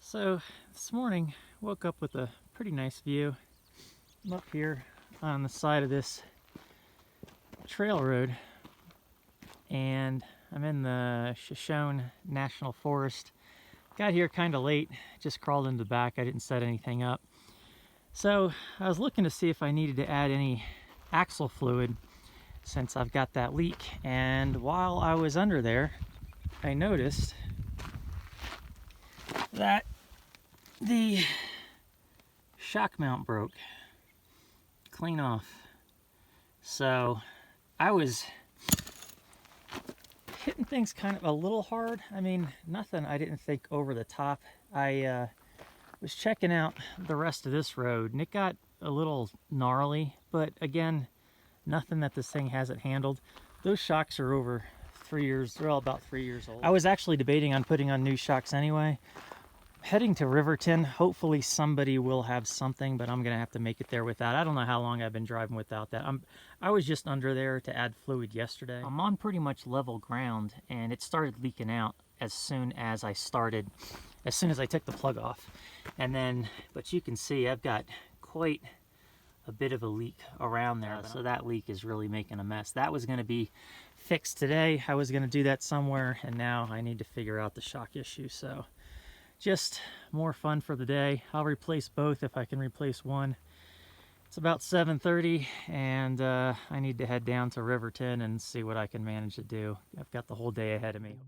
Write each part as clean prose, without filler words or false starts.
So this morning, woke up with a pretty nice view. I'm up here on the side of this trail road, and I'm in the Shoshone National Forest. Got here kind of late, just crawled into the back. I didn't set anything up. So I was looking to see if I needed to add any axle fluid since I've got that leak. And while I was under there, I noticed that the shock mount broke clean off. So I was hitting things kind of a little hard. I mean, nothing I didn't think over the top. I was checking out the rest of this road and it got a little gnarly, but again, nothing that this thing hasn't handled. Those shocks are over 3 years. They're all about 3 years old. I was actually debating on putting on new shocks anyway. Heading to Riverton, hopefully somebody will have something, but I'm gonna have to make it there without. I don't know how long I've been driving without that. I was just under there to add fluid yesterday. I'm on pretty much level ground, and it started leaking out as soon as I took the plug off. And then, but you can see I've got quite a bit of a leak around there, so that leak is really making a mess. That was gonna be fixed today. I was gonna do that somewhere, and now I need to figure out the shock issue. So just more fun for the day. I'll replace both if I can replace one. It's about 7:30 and I need to head down to Riverton and see what I can manage to do. I've got the whole day ahead of me.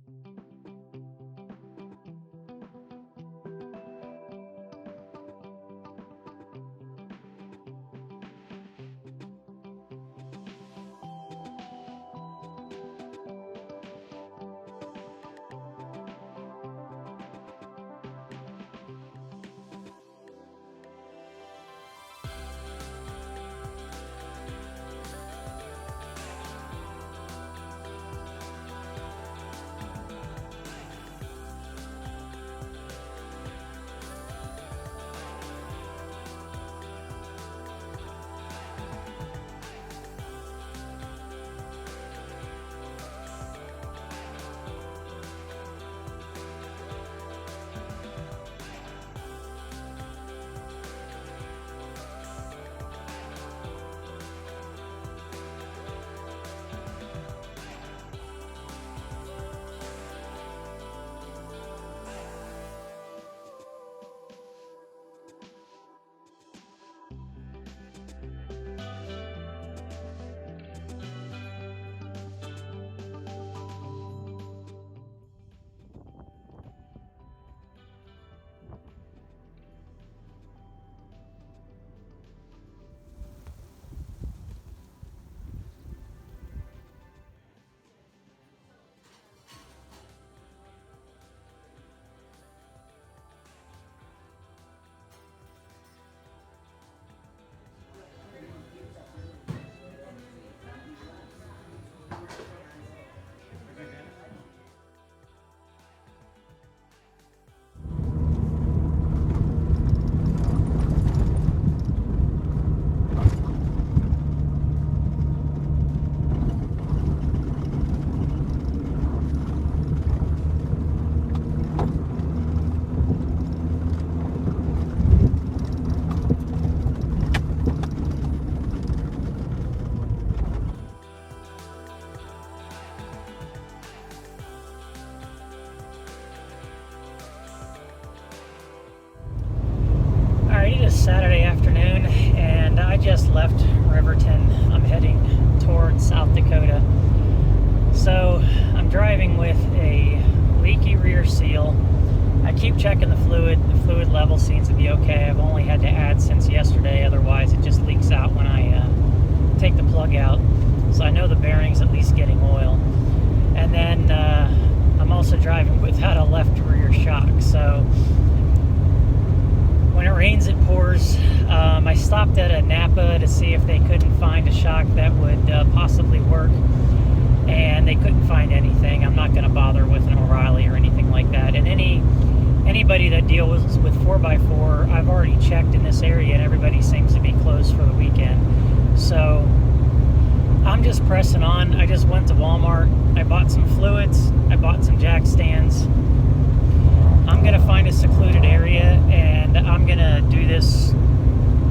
Saturday afternoon, and I just left Riverton. I'm heading towards South Dakota. So I'm driving with a leaky rear seal. I keep checking the fluid. The fluid level seems to be okay. I've only had to add since yesterday, otherwise it just leaks out when I take the plug out. So I know the bearing's at least getting oil. And then I'm also driving without a left rear shock. So when it rains, it pours. I stopped at a Napa to see if they couldn't find a shock that would possibly work, and they couldn't find anything. I'm not going to bother with an O'Reilly or anything like that. And anybody that deals with 4x4, I've already checked in this area, and everybody seems to be closed for the weekend. So I'm just pressing on. I just went to Walmart. I bought some fluids. I bought some jack stands. I'm going to find a secluded area gonna do this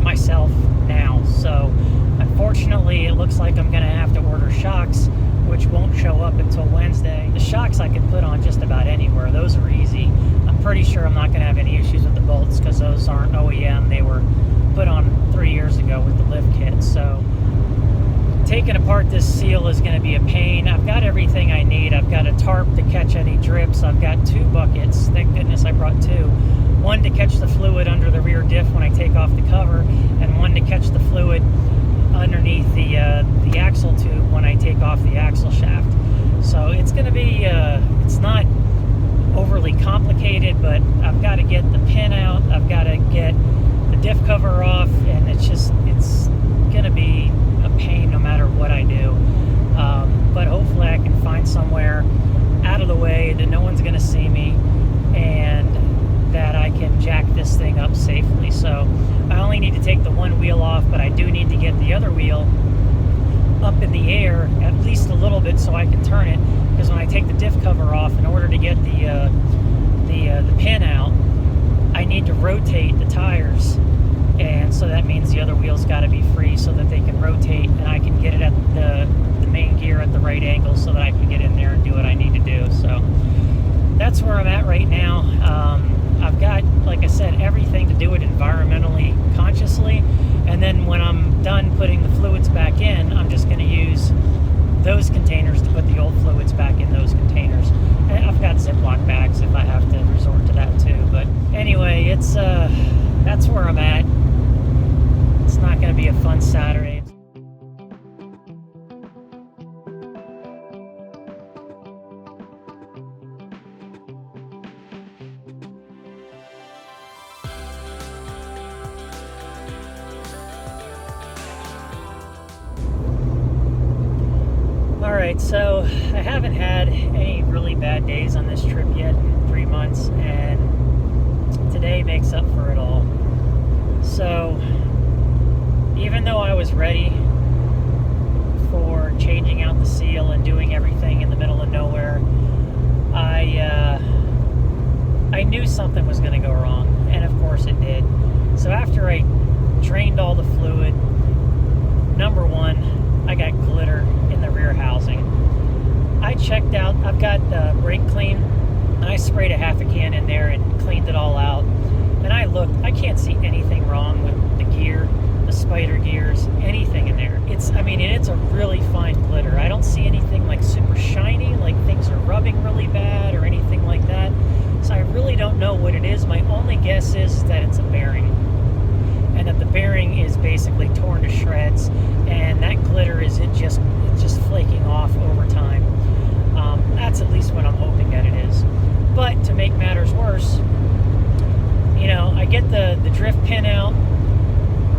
myself now. So unfortunately, it looks like I'm gonna have to order shocks, which won't show up until Wednesday. The shocks I can put on just about anywhere. Those are easy. I'm pretty sure I'm not gonna have any issues with the bolts because those aren't OEM. They were put on 3 years ago with the lift kit. So taking apart this seal is going to be a pain. I've got everything I need. I've got a tarp to catch any drips. I've got 2 buckets. Thank goodness I brought 2. One to catch the fluid under the rear diff when I take off the cover, and one to catch the fluid underneath the axle tube when I take off the axle shaft. So it's going to be, it's not overly complicated, but I've got to get the pin out. I've got to get the diff cover off, and it's going to be a pain no matter what I do. But hopefully I can find somewhere out of the way that no one's going to see me, and that I can jack this thing up safely. So I only need to take the one wheel off, but I do need to get the other wheel up in the air at least a little bit so I can turn it, because when I take the diff cover off, in order to get the pin out, I need to rotate the tires, and so that means the other wheel's got to be free so that they can rotate, and I can get it at the main gear at the right angle so that I can get in there and do what I need to do. So that's where I'm at right now. I've got, like I said, everything to do it environmentally consciously, and then when I'm done putting the fluids back in, I'm just going to use those containers to put the old fluids back in those containers. And I've got Ziploc bags if I have to resort to that too. But anyway, it's that's where I'm at. It's not going to be a fun Saturday. Alright, so I haven't had any really bad days on this trip yet in 3 months, and today makes up for it all. So even though I was ready for changing out the seal and doing everything in the middle of nowhere, I knew something was going to go wrong, and of course it did. So after I drained all the fluid, number one, I got glitter in the rear housing. I checked out, I've got brake clean, and I sprayed a half a can in there and cleaned it all out. And I looked, I can't see anything wrong with the gear, the spider gears, anything in there. It's a really fine glitter. I don't see anything like super shiny, like things are rubbing really bad or anything like that. So I really don't know what it is. My only guess is that it's a bearing, and that the bearing is basically torn to shreds, and that glitter is it's just flaking off over time. That's at least what I'm hoping that it is. But to make matters worse, I get the drift pin out,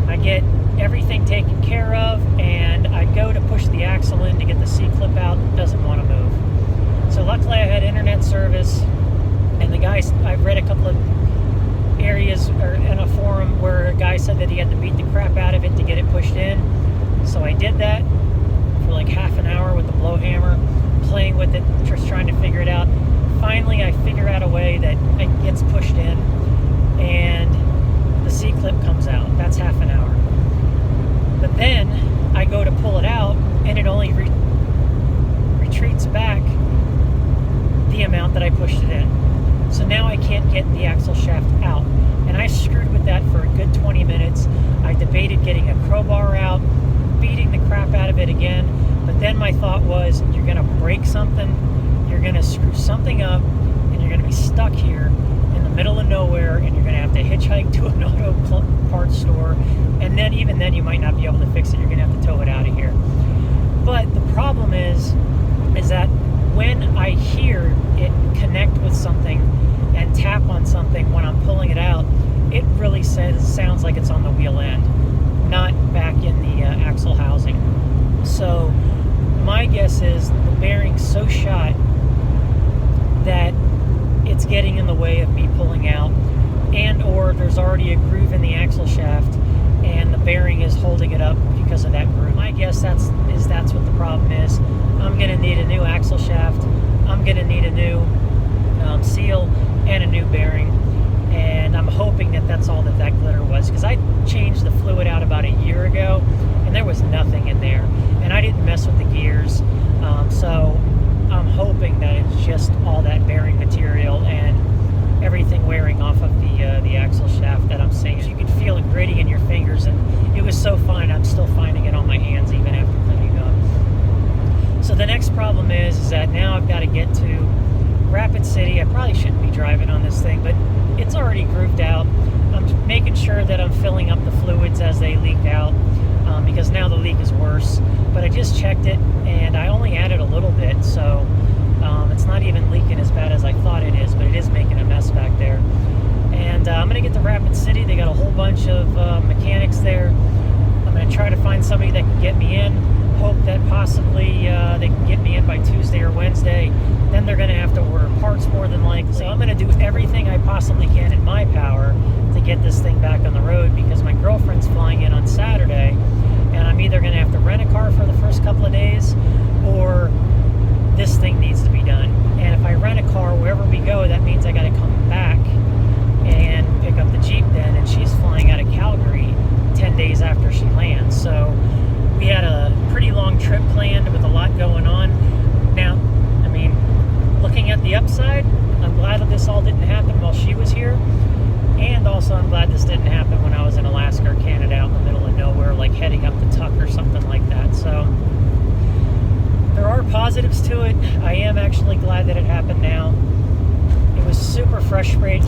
I get everything taken care of, and I go to push the axle in to get the C-clip out. It doesn't want to move. So luckily I had internet service, and the guys, I've read a couple of areas or in a forum where a guy said that he had to beat the crap out of it to get it pushed in. So I did that for like half an hour with the blow hammer, playing with it, just trying to figure it out. Finally I figure out a way that it gets pushed in and the C-clip comes out. That's half an hour. But then I go to pull it out and it only retreats back the amount that I pushed it in. So now I can't get the axle shaft out. And I screwed with that for a good 20 minutes. I debated getting a crowbar out, beating the crap out of it again. But then my thought was, you're going to break something, you're going to screw something up, and you're going to be stuck here in the middle of nowhere, and you're going to have to hitchhike to an auto parts store. And then even then you might not be able to fix it. You're going to have to tow it out of here. But the problem is that when I hear it connect with something and tap on something when I'm pulling it out, it really sounds like it's on the wheel end, not back in the axle housing. So my guess is the bearing's so shot that it's getting in the way of me pulling out, and or there's already a groove in the axle shaft and the bearing is holding it up because of that groove. My guess that's what the problem is. I'm going to need a new axle shaft. I'm going to need a new seal and a new bearing, and I'm hoping that that's all that filling up the fluids as they leak out, because now the leak is worse. But I just checked it, and I only added a little bit, so it's not even leaking as bad as I thought it is, but it is making a mess back there. And I'm going to get to Rapid City. They got a whole bunch of mechanics there. I'm going to try to find somebody that can get me in. Hope that possibly they can get me in by Tuesday or Wednesday. Then they're going to have to order parts more than likely. So I'm going to do everything I possibly can in my power to get this thing back on the road, because my girlfriend's flying in on Saturday, and I'm either going to have to rent a car for the first couple of days, or this thing needs to be done. And if I rent a car wherever we go, that means I got to come back and pick up the Jeep then, and she's flying out of Calgary 10 days after she lands. So we had a pretty long trip planned with a lot going on. Now, I mean, looking at the upside, I'm glad that this all didn't happen while she was here, and also I'm glad this didn't happen when I was in Alaska or Canada, out in the middle of nowhere, like heading up the Tuck or something like that. So there are positives to it. I am actually glad that it happened now. It was super frustrating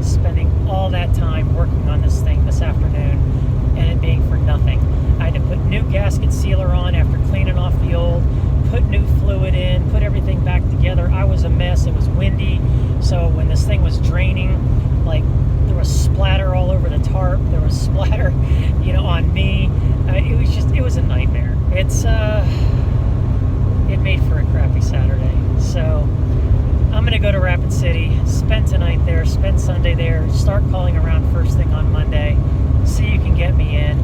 spending all that time working on this thing this afternoon and it being for nothing. I had to put new gasket sealer on after cleaning off the old, put new fluid in, put everything back together. I was a mess. It was windy, so when this thing was draining, like, there was splatter all over the tarp. There was splatter, you know, on me. It was a nightmare. It made for a crappy Saturday. So I'm going to go to Rapid City, spend tonight there, spend Sunday there, start calling around first thing on Monday, see you can get me in,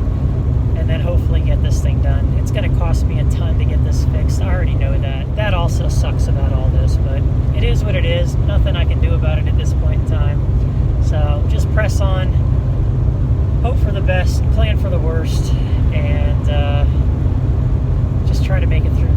and then hopefully get this thing done. It's going to cost me a ton to get this fixed. I already know that. That also sucks about all this, but it is what it is. Nothing I can do about it at this point in time. So just press on, hope for the best, plan for the worst, and just try to make it through